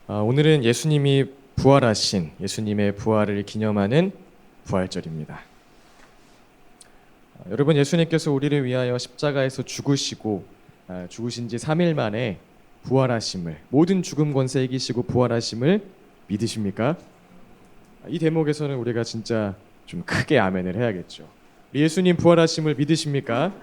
오늘은 예수님이 부활하신 예수님의 부활을 기념하는 부활절입니다. 여러분, 예수님께서 우리를 위하여 십자가에서 죽으시고 죽으신 지 3일 만에 부활하심을, 모든 죽음 권세 이기시고 부활하심을 믿으십니까? 이 대목에서는 우리가 진짜 좀 크게 아멘을 해야겠죠. 우리 예수님 부활하심을 믿으십니까?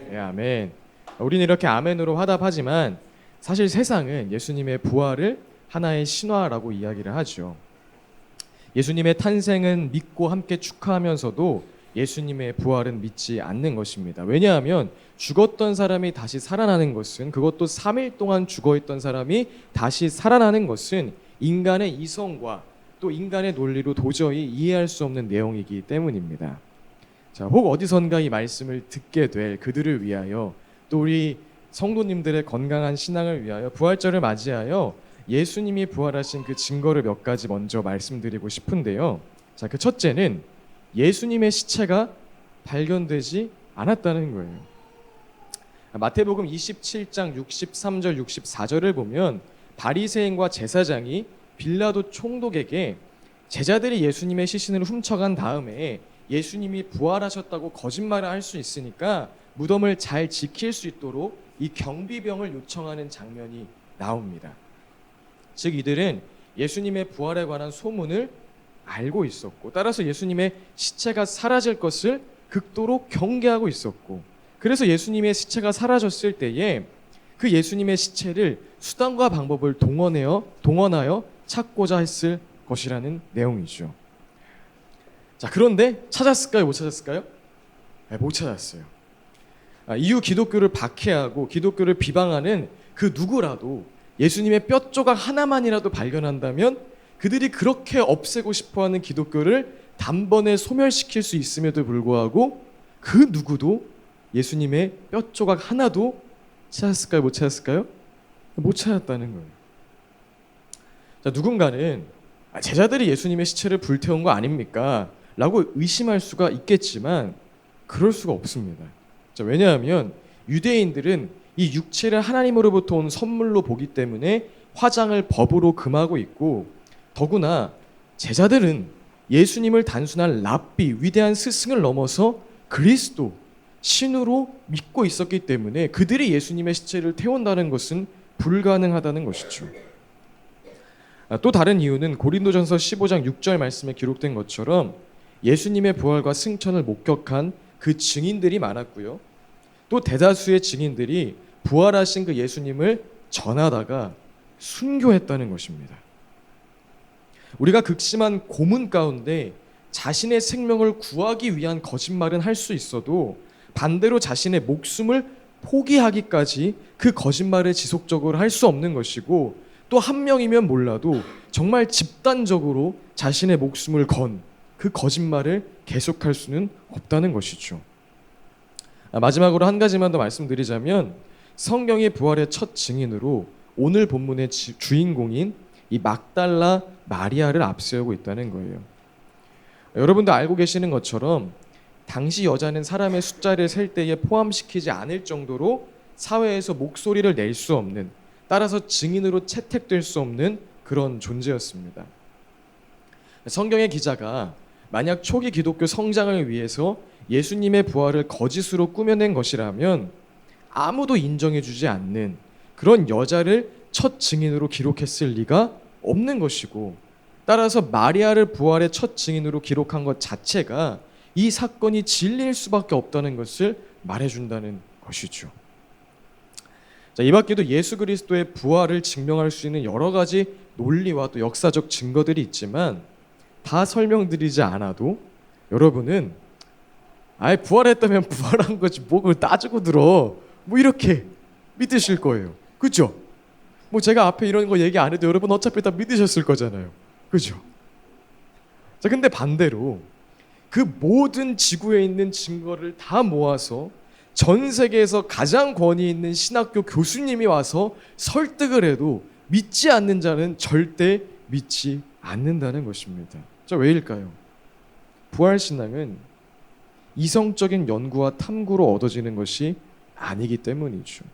네, 아멘. 우리는 이렇게 아멘으로 화답하지만 사실 세상은 예수님의 부활을 하나의 신화라고 이야기를 하죠. 예수님의 탄생은 믿고 함께 축하하면서도 예수님의 부활은 믿지 않는 것입니다. 왜냐하면 죽었던 사람이 다시 살아나는 것은, 그것도 3일 동안 죽어있던 사람이 다시 살아나는 것은 인간의 이성과 또 인간의 논리로 도저히 이해할 수 없는 내용이기 때문입니다. 자, 혹 어디선가 이 말씀을 듣게 될 그들을 위하여, 또 우리 성도님들의 건강한 신앙을 위하여 부활절을 맞이하여 예수님이 부활하신 그 증거를 몇 가지 먼저 말씀드리고 싶은데요. 자, 그 첫째는 예수님의 시체가 발견되지 않았다는 거예요. 마태복음 27장 63절 64절을 보면 바리새인과 제사장이 빌라도 총독에게 제자들이 예수님의 시신을 훔쳐간 다음에 예수님이 부활하셨다고 거짓말을 할 수 있으니까 무덤을 잘 지킬 수 있도록 이 경비병을 요청하는 장면이 나옵니다. 즉 이들은 예수님의 부활에 관한 소문을 알고 있었고, 따라서 예수님의 시체가 사라질 것을 극도로 경계하고 있었고, 그래서 예수님의 시체가 사라졌을 때에 그 예수님의 시체를 수단과 방법을 동원하여 찾고자 했을 것이라는 내용이죠. 자, 그런데 찾았을까요? 못 찾았을까요? 네, 못 찾았어요. 이후 기독교를 박해하고 기독교를 비방하는 그 누구라도 예수님의 뼈 조각 하나만이라도 발견한다면 그들이 그렇게 없애고 싶어하는 기독교를 단번에 소멸시킬 수 있음에도 불구하고 그 누구도 예수님의 뼈 조각 하나도 찾았을까요? 못 찾았을까요? 못 찾았다는 거예요. 자, 누군가는 제자들이 예수님의 시체를 불태운 거 아닙니까? 라고 의심할 수가 있겠지만 그럴 수가 없습니다. 자, 왜냐하면 유대인들은 이 육체를 하나님으로부터 온 선물로 보기 때문에 화장을 법으로 금하고 있고, 더구나 제자들은 예수님을 단순한 랍비, 위대한 스승을 넘어서 그리스도, 신으로 믿고 있었기 때문에 그들이 예수님의 시체를 태운다는 것은 불가능하다는 것이죠. 또 다른 이유는 고린도전서 15장 6절 말씀에 기록된 것처럼 예수님의 부활과 승천을 목격한 그 증인들이 많았고요. 또 대다수의 증인들이 부활하신 그 예수님을 전하다가 순교했다는 것입니다. 우리가 극심한 고문 가운데 자신의 생명을 구하기 위한 거짓말은 할 수 있어도 반대로 자신의 목숨을 포기하기까지 그 거짓말을 지속적으로 할 수 없는 것이고, 또 한 명이면 몰라도 정말 집단적으로 자신의 목숨을 건 그 거짓말을 계속할 수는 없다는 것이죠. 마지막으로 한 가지만 더 말씀드리자면, 성경의 부활의 첫 증인으로 오늘 본문의 주인공인 이 막달라 마리아를 앞세우고 있다는 거예요. 여러분도 알고 계시는 것처럼 당시 여자는 사람의 숫자를 셀 때에 포함시키지 않을 정도로 사회에서 목소리를 낼 수 없는, 따라서 증인으로 채택될 수 없는 그런 존재였습니다. 성경의 기자가 만약 초기 기독교 성장을 위해서 예수님의 부활을 거짓으로 꾸며낸 것이라면 아무도 인정해주지 않는 그런 여자를 첫 증인으로 기록했을 리가 없는 것이고, 따라서 마리아를 부활의 첫 증인으로 기록한 것 자체가 이 사건이 진리일 수밖에 없다는 것을 말해준다는 것이죠. 자, 이 밖에도 예수 그리스도의 부활을 증명할 수 있는 여러 가지 논리와 또 역사적 증거들이 있지만 다 설명드리지 않아도 여러분은 부활했다면 부활한 거지 뭐 그걸 따지고 들어, 뭐 이렇게 믿으실 거예요. 그죠? 뭐 제가 앞에 이런 거 얘기 안 해도 여러분 어차피 다 믿으셨을 거잖아요. 그죠? 자, 근데 반대로 그 모든 지구에 있는 증거를 다 모아서 전 세계에서 가장 권위 있는 신학교 교수님이 와서 설득을 해도 믿지 않는 자는 절대 믿지 않는다는 것입니다. 자, 왜일까요? 부활신앙은 이성적인 연구와 탐구로 얻어지는 것이 아니기 때문이죠.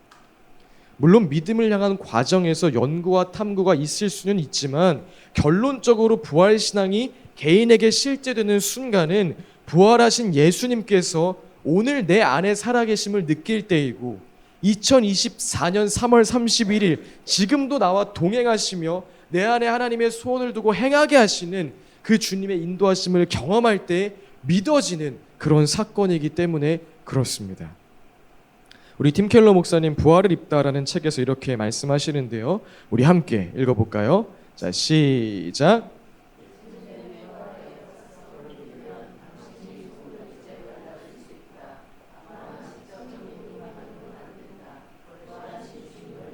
물론 믿음을 향한 과정에서 연구와 탐구가 있을 수는 있지만 결론적으로 부활신앙이 개인에게 실제되는 순간은 부활하신 예수님께서 오늘 내 안에 살아계심을 느낄 때이고 2024년 3월 31일 지금도 나와 동행하시며 내 안에 하나님의 소원을 두고 행하게 하시는 그 주님의 인도하심을 경험할 때 믿어지는 그런 사건이기 때문에 그렇습니다. 우리 팀 켈러 목사님 부활을 입다라는 책에서 이렇게 말씀하시는데요. 우리 함께 읽어볼까요? 자, 시작.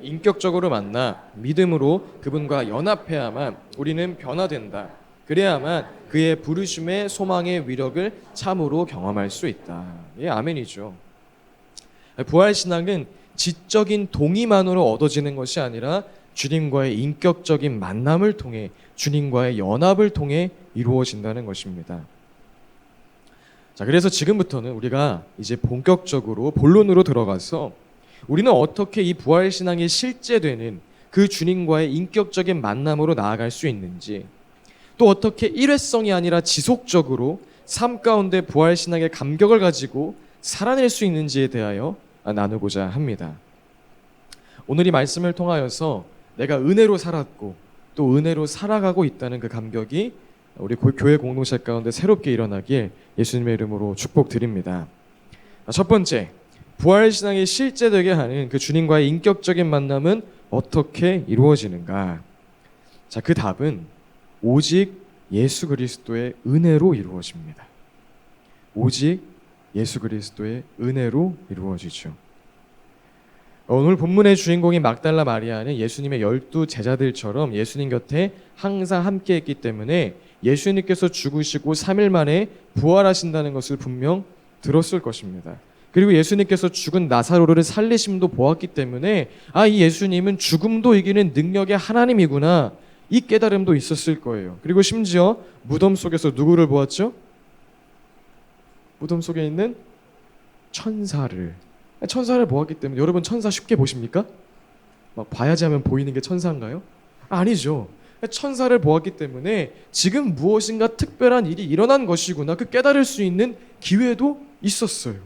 인격적으로 만나 믿음으로 그분과 연합해야만 우리는 변화된다. 그래야만 그의 부르심의 소망의 위력을 참으로 경험할 수 있다. 예, 아멘이죠. 부활신앙은 지적인 동의만으로 얻어지는 것이 아니라 주님과의 인격적인 만남을 통해 주님과의 연합을 통해 이루어진다는 것입니다. 자, 그래서 지금부터는 우리가 이제 본격적으로 본론으로 들어가서 우리는 어떻게 이 부활신앙이 실제되는 그 주님과의 인격적인 만남으로 나아갈 수 있는지, 또 어떻게 일회성이 아니라 지속적으로 삶 가운데 부활신앙의 감격을 가지고 살아낼 수 있는지에 대하여 나누고자 합니다. 오늘 이 말씀을 통하여서 내가 은혜로 살았고 또 은혜로 살아가고 있다는 그 감격이 우리 교회 공동체 가운데 새롭게 일어나길 예수님의 이름으로 축복드립니다. 첫 번째, 부활신앙이 실제되게 하는 그 주님과의 인격적인 만남은 어떻게 이루어지는가? 자, 그 답은 오직 예수 그리스도의 은혜로 이루어집니다. 오직 예수 그리스도의 은혜로 이루어지죠. 오늘 본문의 주인공인 막달라 마리아는 예수님의 12 제자들처럼 예수님 곁에 항상 함께했기 때문에 예수님께서 죽으시고 3일 만에 부활하신다는 것을 분명 들었을 것입니다. 그리고 예수님께서 죽은 나사로를 살리심도 보았기 때문에 이 예수님은 죽음도 이기는 능력의 하나님이구나, 이 깨달음도 있었을 거예요. 그리고 심지어 무덤 속에서 누구를 보았죠? 무덤 속에 있는 천사를 보았기 때문에, 여러분 천사 쉽게 보십니까? 막 봐야지 하면 보이는 게 천사인가요? 아니죠. 천사를 보았기 때문에 지금 무엇인가 특별한 일이 일어난 것이구나, 그 깨달을 수 있는 기회도 있었어요.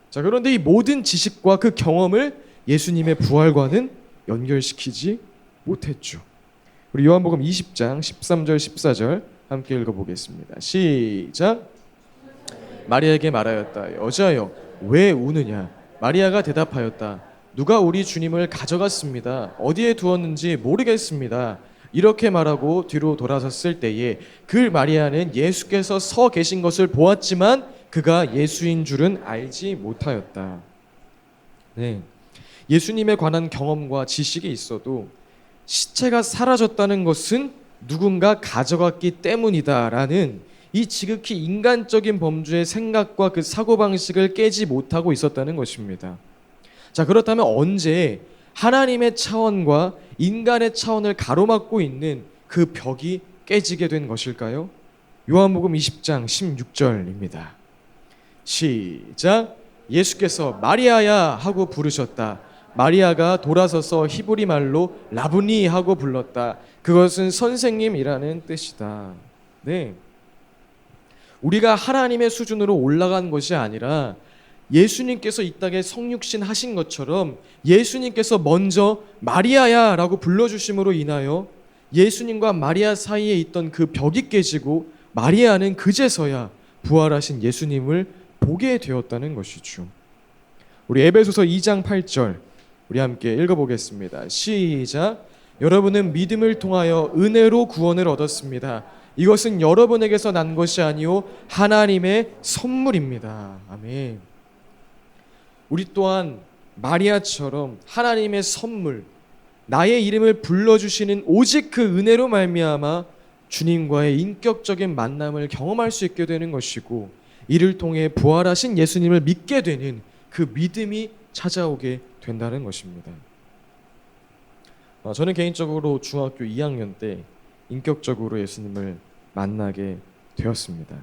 자, 그런데 이 모든 지식과 그 경험을 예수님의 부활과는 연결시키지 못했죠. 우리 요한복음 20장 13절 14절 함께 읽어보겠습니다. 시작. 마리아에게 말하였다. 여자여, 왜 우느냐? 마리아가 대답하였다. 누가 우리 주님을 가져갔습니다. 어디에 두었는지 모르겠습니다. 이렇게 말하고 뒤로 돌아섰을 때에 그 마리아는 예수께서 서 계신 것을 보았지만 그가 예수인 줄은 알지 못하였다. 네, 예수님에 관한 경험과 지식이 있어도 시체가 사라졌다는 것은 누군가 가져갔기 때문이다라는 이 지극히 인간적인 범주의 생각과 그 사고방식을 깨지 못하고 있었다는 것입니다. 자, 그렇다면 언제 하나님의 차원과 인간의 차원을 가로막고 있는 그 벽이 깨지게 된 것일까요? 요한복음 20장 16절입니다. 시작. 예수께서 마리아야 하고 부르셨다. 마리아가 돌아서서 히브리 말로 라부니 하고 불렀다. 그것은 선생님이라는 뜻이다. 네, 우리가 하나님의 수준으로 올라간 것이 아니라 예수님께서 이 땅에 성육신 하신 것처럼 예수님께서 먼저 마리아야 라고 불러주심으로 인하여 예수님과 마리아 사이에 있던 그 벽이 깨지고 마리아는 그제서야 부활하신 예수님을 보게 되었다는 것이죠. 우리 에베소서 2장 8절 우리 함께 읽어보겠습니다. 시작. 여러분은 믿음을 통하여 은혜로 구원을 얻었습니다. 이것은 여러분에게서 난 것이 아니요 하나님의 선물입니다. 아멘. 우리 또한 마리아처럼 하나님의 선물, 나의 이름을 불러주시는 오직 그 은혜로 말미암아 주님과의 인격적인 만남을 경험할 수 있게 되는 것이고, 이를 통해 부활하신 예수님을 믿게 되는 그 믿음이 찾아오게 된다는 것입니다. 저는 개인적으로 중학교 2학년 때 인격적으로 예수님을 만나게 되었습니다.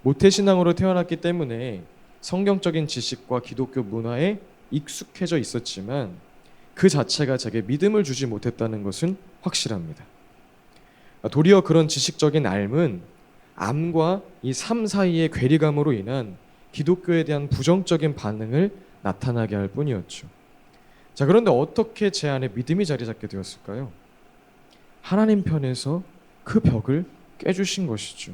모태신앙으로 태어났기 때문에 성경적인 지식과 기독교 문화에 익숙해져 있었지만 그 자체가 제게 믿음을 주지 못했다는 것은 확실합니다. 도리어 그런 지식적인 알은 암과 이 삶 사이의 괴리감으로 인한 기독교에 대한 부정적인 반응을 나타나게 할 뿐이었죠. 자, 그런데 어떻게 제 안에 믿음이 자리 잡게 되었을까요? 하나님 편에서 그 벽을 깨주신 것이죠.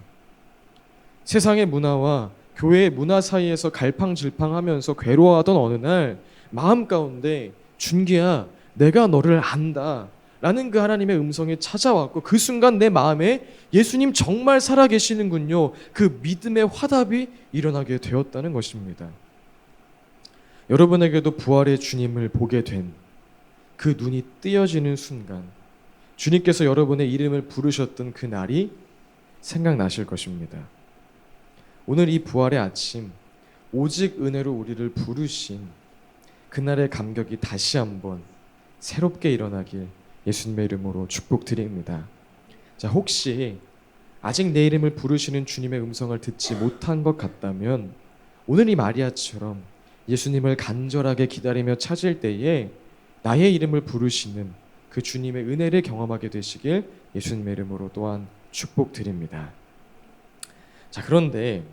세상의 문화와 교회의 문화 사이에서 갈팡질팡하면서 괴로워하던 어느 날 마음 가운데 준기야, 내가 너를 안다 라는 그 하나님의 음성이 찾아왔고, 그 순간 내 마음에 예수님 정말 살아계시는군요, 그 믿음의 화답이 일어나게 되었다는 것입니다. 여러분에게도 부활의 주님을 보게 된 그 눈이 뜨여지는 순간, 주님께서 여러분의 이름을 부르셨던 그 날이 생각나실 것입니다. 오늘 이 부활의 아침, 오직 은혜로 우리를 부르신 그날의 감격이 다시 한번 새롭게 일어나길 예수님의 이름으로 축복드립니다. 자, 혹시 아직 내 이름을 부르시는 주님의 음성을 듣지 못한 것 같다면 오늘 이 마리아처럼 예수님을 간절하게 기다리며 찾을 때에 나의 이름을 부르시는 그 주님의 은혜를 경험하게 되시길 예수님의 이름으로 또한 축복드립니다. 자, 그런데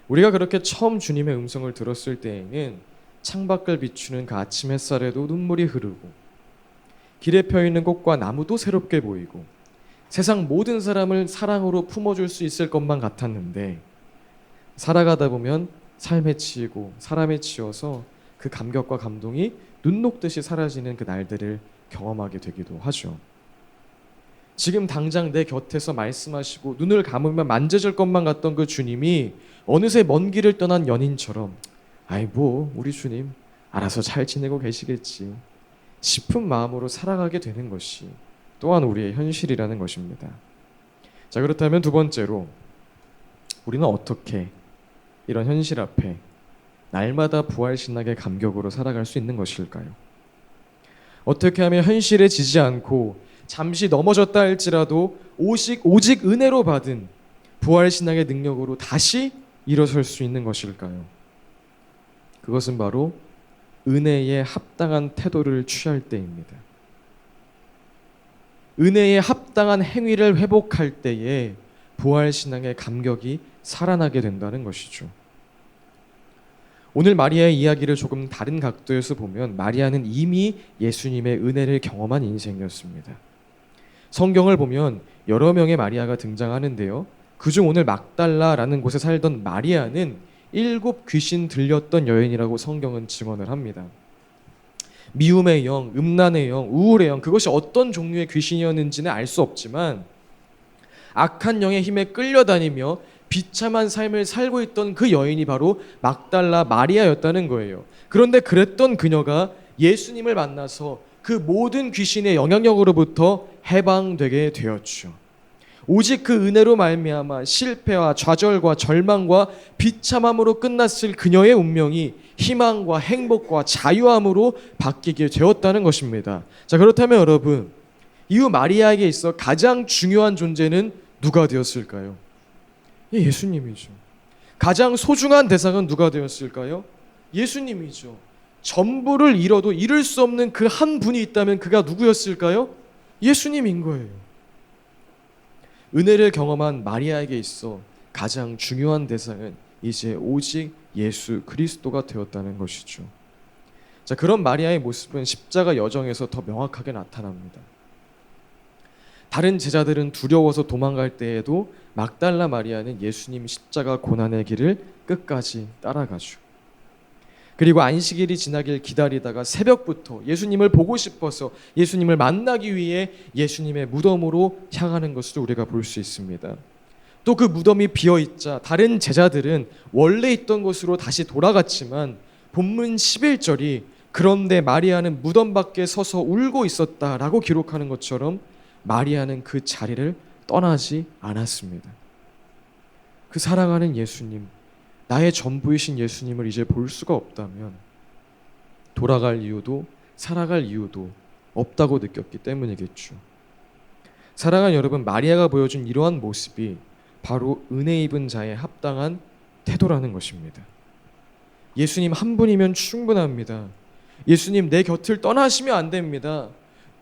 우리가 그렇게 처음 주님의 음성을 들었을 때에는 창밖을 비추는 그 아침 햇살에도 눈물이 흐르고, 길에 펴있는 꽃과 나무도 새롭게 보이고, 세상 모든 사람을 사랑으로 품어줄 수 있을 것만 같았는데, 살아가다 보면 삶에 치이고 사람에 치여서 그 감격과 감동이 눈 녹듯이 사라지는 그 날들을 경험하게 되기도 하죠. 지금 당장 내 곁에서 말씀하시고 눈을 감으면 만져질 것만 같던 그 주님이 어느새 먼 길을 떠난 연인처럼, 아이 뭐 우리 주님 알아서 잘 지내고 계시겠지 싶은 마음으로 살아가게 되는 것이 또한 우리의 현실이라는 것입니다. 자, 그렇다면 두 번째로, 우리는 어떻게 이런 현실 앞에 날마다 부활신학의 감격으로 살아갈 수 있는 것일까요? 어떻게 하면 현실에 지지 않고 잠시 넘어졌다 할지라도 오직 은혜로 받은 부활신학의 능력으로 다시 일어설 수 있는 것일까요? 그것은 바로 은혜에 합당한 태도를 취할 때입니다. 은혜에 합당한 행위를 회복할 때에 부활신앙의 감격이 살아나게 된다는 것이죠. 오늘 마리아의 이야기를 조금 다른 각도에서 보면 마리아는 이미 예수님의 은혜를 경험한 인생이었습니다. 성경을 보면 여러 명의 마리아가 등장하는데요, 그중 오늘 막달라라는 곳에 살던 마리아는 7 귀신 들렸던 여인이라고 성경은 증언을 합니다. 미움의 영, 음란의 영, 우울의 영, 그것이 어떤 종류의 귀신이었는지는 알 수 없지만 악한 영의 힘에 끌려다니며 비참한 삶을 살고 있던 그 여인이 바로 막달라 마리아였다는 거예요. 그런데 그랬던 그녀가 예수님을 만나서 그 모든 귀신의 영향력으로부터 해방되게 되었죠. 오직 그 은혜로 말미암아 실패와 좌절과 절망과 비참함으로 끝났을 그녀의 운명이 희망과 행복과 자유함으로 바뀌게 되었다는 것입니다. 자, 그렇다면 여러분, 이후 마리아에게 있어 가장 중요한 존재는 누가 되었을까요? 예수님이죠. 가장 소중한 대상은 누가 되었을까요? 예수님이죠. 전부를 잃어도 잃을 수 없는 그 한 분이 있다면 그가 누구였을까요? 예수님인 거예요. 은혜를 경험한 마리아에게 있어 가장 중요한 대상은 이제 오직 예수 그리스도가 되었다는 것이죠. 자, 그런 마리아의 모습은 십자가 여정에서 더 명확하게 나타납니다. 다른 제자들은 두려워서 도망갈 때에도 막달라 마리아는 예수님 십자가 고난의 길을 끝까지 따라가죠. 그리고 안식일이 지나길 기다리다가 새벽부터 예수님을 보고 싶어서 예수님을 만나기 위해 예수님의 무덤으로 향하는 것을 우리가 볼 수 있습니다. 또 그 무덤이 비어있자 다른 제자들은 원래 있던 곳으로 다시 돌아갔지만 본문 11절이 그런데 마리아는 무덤 밖에 서서 울고 있었다라고 기록하는 것처럼 마리아는 그 자리를 떠나지 않았습니다. 그 사랑하는 예수님, 나의 전부이신 예수님을 이제 볼 수가 없다면 돌아갈 이유도 살아갈 이유도 없다고 느꼈기 때문이겠죠. 사랑하는 여러분, 마리아가 보여준 이러한 모습이 바로 은혜 입은 자의 합당한 태도라는 것입니다. 예수님 한 분이면 충분합니다. 예수님, 내 곁을 떠나시면 안 됩니다.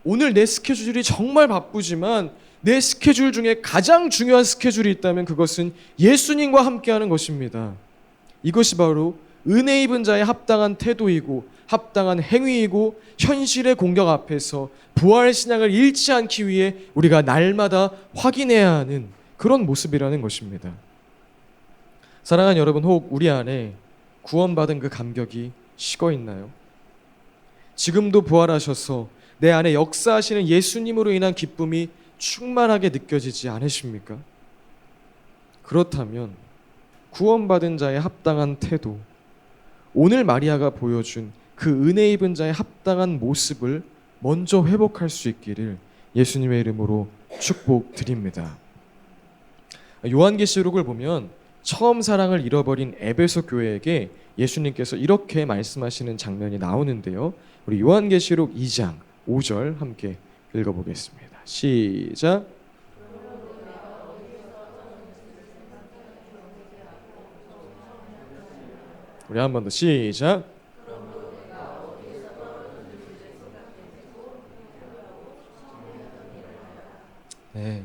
오늘 내 스케줄이 정말 바쁘지만 내 스케줄 중에 가장 중요한 스케줄이 있다면 그것은 예수님과 함께하는 것입니다. 이것이 바로 은혜 입은 자의 합당한 태도이고 합당한 행위이고 현실의 공격 앞에서 부활 신앙을 잃지 않기 위해 우리가 날마다 확인해야 하는 그런 모습이라는 것입니다. 사랑하는 여러분, 혹 우리 안에 구원받은 그 감격이 식어 있나요? 지금도 부활하셔서 내 안에 역사하시는 예수님으로 인한 기쁨이 충만하게 느껴지지 않으십니까? 그렇다면 구원받은 자의 합당한 태도, 오늘 마리아가 보여준 그 은혜 입은 자의 합당한 모습을 먼저 회복할 수 있기를 예수님의 이름으로 축복드립니다. 요한계시록을 보면 처음 사랑을 잃어버린 에베소 교회에게 예수님께서 이렇게 말씀하시는 장면이 나오는데요. 우리 요한계시록 2장 5절 함께 읽어보겠습니다. 시작. 우리 한 번 더 시작. 네.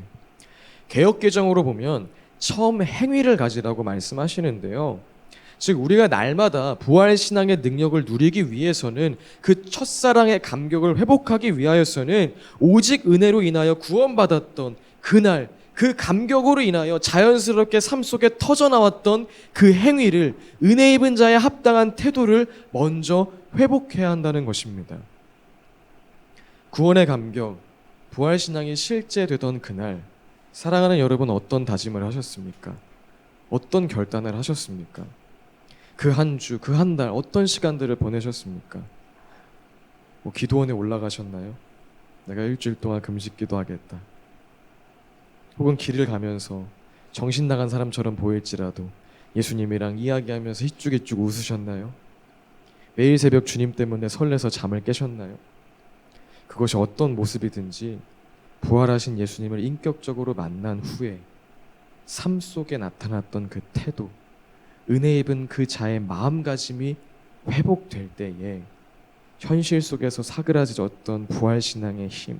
개역개정으로 보면 처음 행위를 가지라고 말씀하시는데요. 즉 우리가 날마다 부활 신앙의 능력을 누리기 위해서는 그 첫사랑의 감격을 회복하기 위하여서는 오직 은혜로 인하여 구원받았던 그날 그 감격으로 인하여 자연스럽게 삶 속에 터져나왔던 그 행위를 은혜 입은 자의 합당한 태도를 먼저 회복해야 한다는 것입니다. 구원의 감격, 부활 신앙이 실제되던 그날 사랑하는 여러분 어떤 다짐을 하셨습니까? 어떤 결단을 하셨습니까? 그 한 주, 그 한 달 어떤 시간들을 보내셨습니까? 기도원에 올라가셨나요? 내가 일주일 동안 금식 기도하겠다. 혹은 길을 가면서 정신 나간 사람처럼 보일지라도 예수님이랑 이야기하면서 희죽희죽 웃으셨나요? 매일 새벽 주님 때문에 설레서 잠을 깨셨나요? 그것이 어떤 모습이든지 부활하신 예수님을 인격적으로 만난 후에 삶 속에 나타났던 그 태도, 은혜 입은 그 자의 마음가짐이 회복될 때에 현실 속에서 사그라졌던 부활신앙의 힘,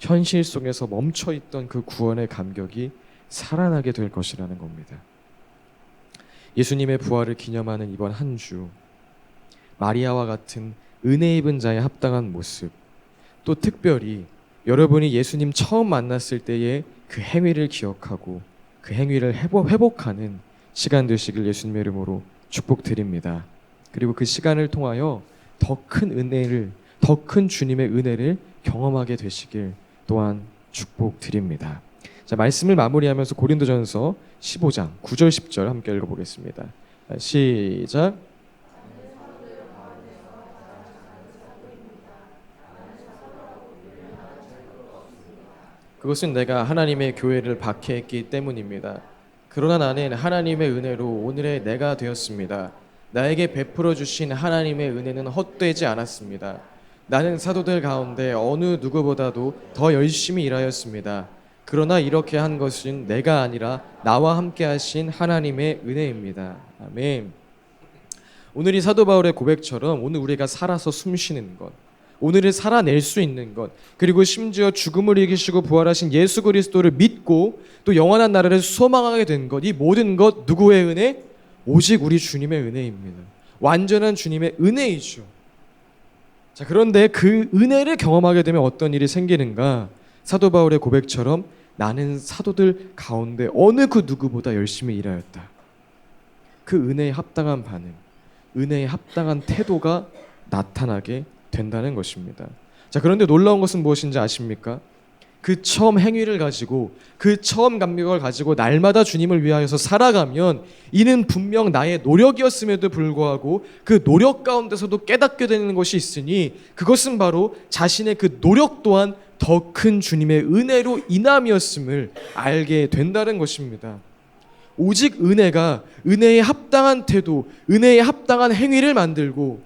현실 속에서 멈춰있던 그 구원의 감격이 살아나게 될 것이라는 겁니다. 예수님의 부활을 기념하는 이번 한 주, 마리아와 같은 은혜 입은 자의 합당한 모습, 또 특별히 여러분이 예수님 처음 만났을 때의 그 행위를 기억하고 그 행위를 회복하는 시간 되시길 예수님의 이름으로 축복드립니다. 그리고 그 시간을 통하여 더 큰 은혜를, 더 큰 주님의 은혜를 경험하게 되시길 또한 축복드립니다. 자, 말씀을 마무리하면서 고린도전서 15장 9절 10절 함께 읽어보겠습니다. 시작. 그것은 내가 하나님의 교회를 박해했기 때문입니다. 그러나 나는 하나님의 은혜로 오늘의 내가 되었습니다. 나에게 베풀어 주신 하나님의 은혜는 헛되지 않았습니다. 나는 사도들 가운데 어느 누구보다도 더 열심히 일하였습니다. 그러나 이렇게 한 것은 내가 아니라 나와 함께 하신 하나님의 은혜입니다. 아멘. 오늘 이 사도 바울의 고백처럼 오늘 우리가 살아서 숨쉬는 것, 오늘을 살아낼 수 있는 것, 그리고 심지어 죽음을 이기시고 부활하신 예수 그리스도를 믿고 또 영원한 나라를 소망하게 된 것, 이 모든 것 누구의 은혜? 오직 우리 주님의 은혜입니다. 완전한 주님의 은혜이죠. 자, 그런데 그 은혜를 경험하게 되면 어떤 일이 생기는가? 사도 바울의 고백처럼 나는 사도들 가운데 어느 그 누구보다 열심히 일하였다. 그 은혜에 합당한 반응, 은혜에 합당한 태도가 나타나게 된다는 것입니다. 자, 그런데 놀라운 것은 무엇인지 아십니까? 그 처음 행위를 가지고, 그 처음 감격을 가지고 날마다 주님을 위하여서 살아가면 이는 분명 나의 노력이었음에도 불구하고 그 노력 가운데서도 깨닫게 되는 것이 있으니 그것은 바로 자신의 그 노력 또한 더 큰 주님의 은혜로 인함이었음을 알게 된다는 것입니다. 오직 은혜가 은혜에 합당한 태도, 은혜에 합당한 행위를 만들고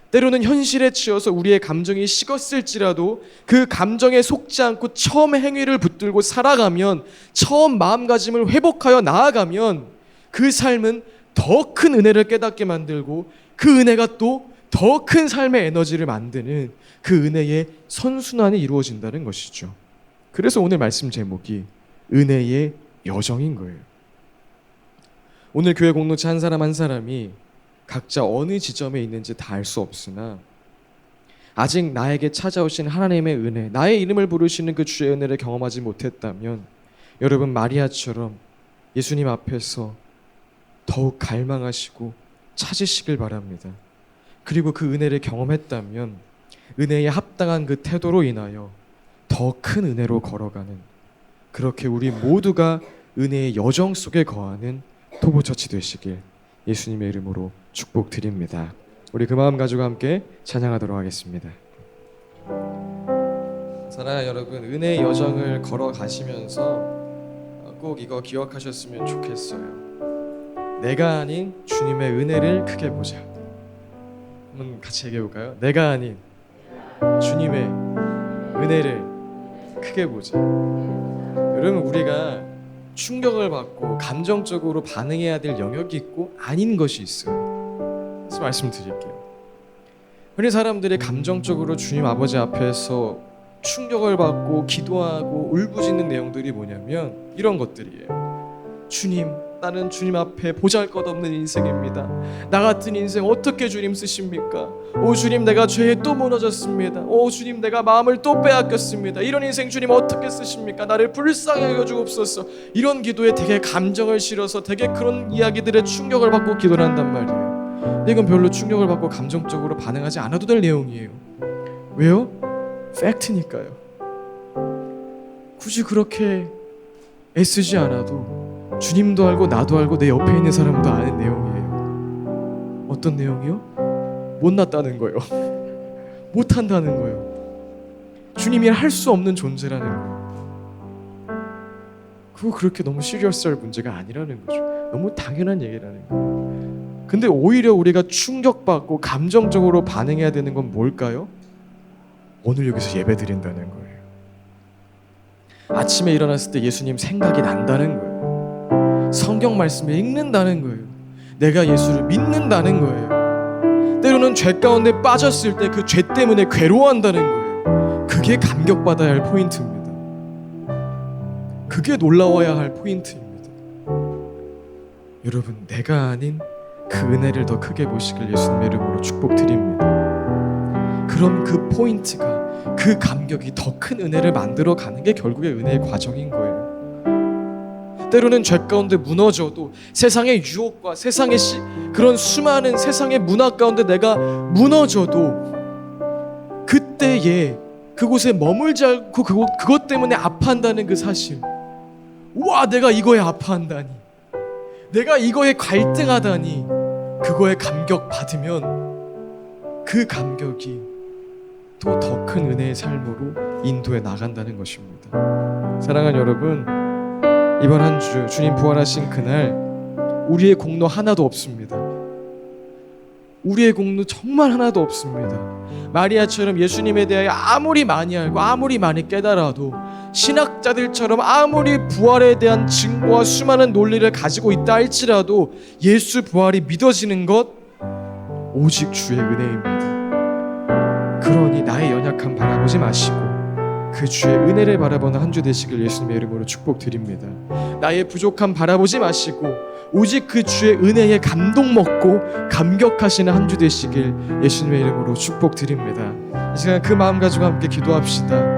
때로는 현실에 치여서 우리의 감정이 식었을지라도 그 감정에 속지 않고 처음 행위를 붙들고 살아가면, 처음 마음가짐을 회복하여 나아가면 그 삶은 더 큰 은혜를 깨닫게 만들고 그 은혜가 또 더 큰 삶의 에너지를 만드는 그 은혜의 선순환이 이루어진다는 것이죠. 그래서 오늘 말씀 제목이 은혜의 여정인 거예요. 오늘 교회 공동체 한 사람 한 사람이 각자 어느 지점에 있는지 다 알 수 없으나 아직 나에게 찾아오신 하나님의 은혜, 나의 이름을 부르시는 그 주의 은혜를 경험하지 못했다면 여러분 마리아처럼 예수님 앞에서 더욱 갈망하시고 찾으시길 바랍니다. 그리고 그 은혜를 경험했다면 은혜에 합당한 그 태도로 인하여 더 큰 은혜로 걸어가는, 그렇게 우리 모두가 은혜의 여정 속에 거하는 토보처치 되시길 예수님의 이름으로 축복드립니다. 우리 그 마음 가지고 함께 찬양하도록 하겠습니다. 사랑하는 여러분, 은혜의 여정을 걸어가시면서 꼭 이거 기억하셨으면 좋겠어요. 내가 아닌 주님의 은혜를 크게 보자. 한번 같이 얘기해볼까요? 내가 아닌 주님의 은혜를 크게 보자. 여러분, 우리가 충격을 받고 감정적으로 반응해야 될 영역이 있고 아닌 것이 있어요. 그래서 말씀드릴게요. 흔히 사람들이 감정적으로 주님 아버지 앞에서 충격을 받고 기도하고 울부짖는 내용들이 뭐냐면 이런 것들이에요. 주님, 나는 주님 앞에 보잘것없는 인생입니다. 나 같은 인생 어떻게 주님 쓰십니까? 오 주님, 내가 죄에 또 무너졌습니다. 오 주님, 내가 마음을 또 빼앗겼습니다. 이런 인생 주님 어떻게 쓰십니까? 나를 불쌍히 여겨주옵소서. 이런 기도에 되게 감정을 실어서 되게 그런 이야기들에 충격을 받고 기도를 한단 말이에요. 근데 이건 별로 충격을 받고 감정적으로 반응하지 않아도 될 내용이에요. 왜요? 팩트니까요. 굳이 그렇게 애쓰지 않아도 주님도 알고 나도 알고 내 옆에 있는 사람도 아는 내용이에요. 어떤 내용이요? 못났다는 거예요. 못한다는 거예요. 주님이 할 수 없는 존재라는 거예요. 그거 그렇게 너무 시리어스할 문제가 아니라는 거죠. 너무 당연한 얘기라는 거예요. 근데 오히려 우리가 충격받고 감정적으로 반응해야 되는 건 뭘까요? 오늘 여기서 예배 드린다는 거예요. 아침에 일어났을 때 예수님 생각이 난다는 거예요. 성경 말씀을 읽는다는 거예요. 내가 예수를 믿는다는 거예요. 때로는 죄 가운데 빠졌을 때 그 죄 때문에 괴로워한다는 거예요. 그게 감격받아야 할 포인트입니다. 그게 놀라워야 할 포인트입니다. 여러분, 내가 아닌 그 은혜를 더 크게 보시길 예수님의 이름으로 축복드립니다. 그럼 그 포인트가, 그 감격이 더 큰 은혜를 만들어 가는 게 결국에 은혜의 과정인 거예요. 때로는 죄 가운데 무너져도 세상의 유혹과 세상의 그런 수많은 세상의 문화 가운데 내가 무너져도 그때에 그곳에 머물지 않고 그것 때문에 아파한다는 그 사실, 와, 내가 이거에 아파한다니, 내가 이거에 갈등하다니, 그거에 감격 받으면 그 감격이 또 더 큰 은혜의 삶으로 인도해 나간다는 것입니다. 사랑하는 여러분, 이번 한 주 주님 부활하신 그날 우리의 공로 하나도 없습니다. 우리의 공로 정말 하나도 없습니다. 마리아처럼 예수님에 대하여 아무리 많이 알고 아무리 많이 깨달아도, 신학자들처럼 아무리 부활에 대한 증거와 수많은 논리를 가지고 있다 할지라도 예수 부활이 믿어지는 것 오직 주의 은혜입니다. 그러니 나의 연약함 바라보지 마시고 그 주의 은혜를 바라보는 한 주 되시길 예수님의 이름으로 축복드립니다. 나의 부족함 바라보지 마시고 오직 그 주의 은혜에 감동 먹고 감격하시는 한 주 되시길 예수님의 이름으로 축복드립니다. 이 시간 그 마음 가지고 함께 기도합시다.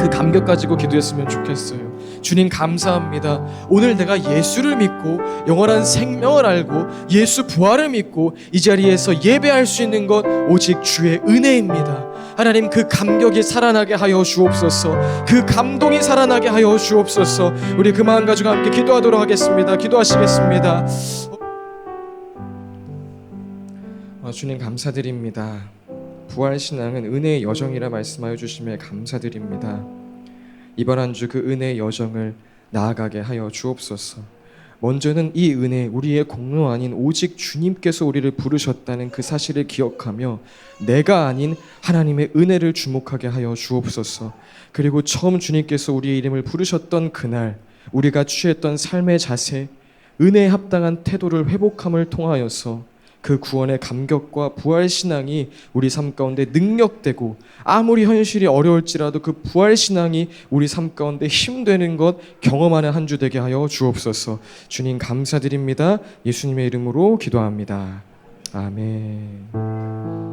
그 감격 가지고 기도했으면 좋겠어요. 주님 감사합니다. 오늘 내가 예수를 믿고 영원한 생명을 알고 예수 부활을 믿고 이 자리에서 예배할 수 있는 것 오직 주의 은혜입니다. 하나님, 그 감격이 살아나게 하여 주옵소서. 그 감동이 살아나게 하여 주옵소서. 우리 그 마음 가지고 함께 기도하도록 하겠습니다. 기도하시겠습니다. 주님 감사드립니다. 부활신앙은 은혜의 여정이라 말씀하여 주심에 감사드립니다. 이번 한 주 그 은혜의 여정을 나아가게 하여 주옵소서. 먼저는 이 은혜, 우리의 공로 아닌 오직 주님께서 우리를 부르셨다는 그 사실을 기억하며 내가 아닌 하나님의 은혜를 주목하게 하여 주옵소서. 그리고 처음 주님께서 우리의 이름을 부르셨던 그날 우리가 취했던 삶의 자세, 은혜에 합당한 태도를 회복함을 통하여서 그 구원의 감격과 부활 신앙이 우리 삶 가운데 능력되고, 아무리 현실이 어려울지라도 그 부활 신앙이 우리 삶 가운데 힘되는 것 경험하는 한 주 되게 하여 주옵소서. 주님 감사드립니다. 예수님의 이름으로 기도합니다. 아멘.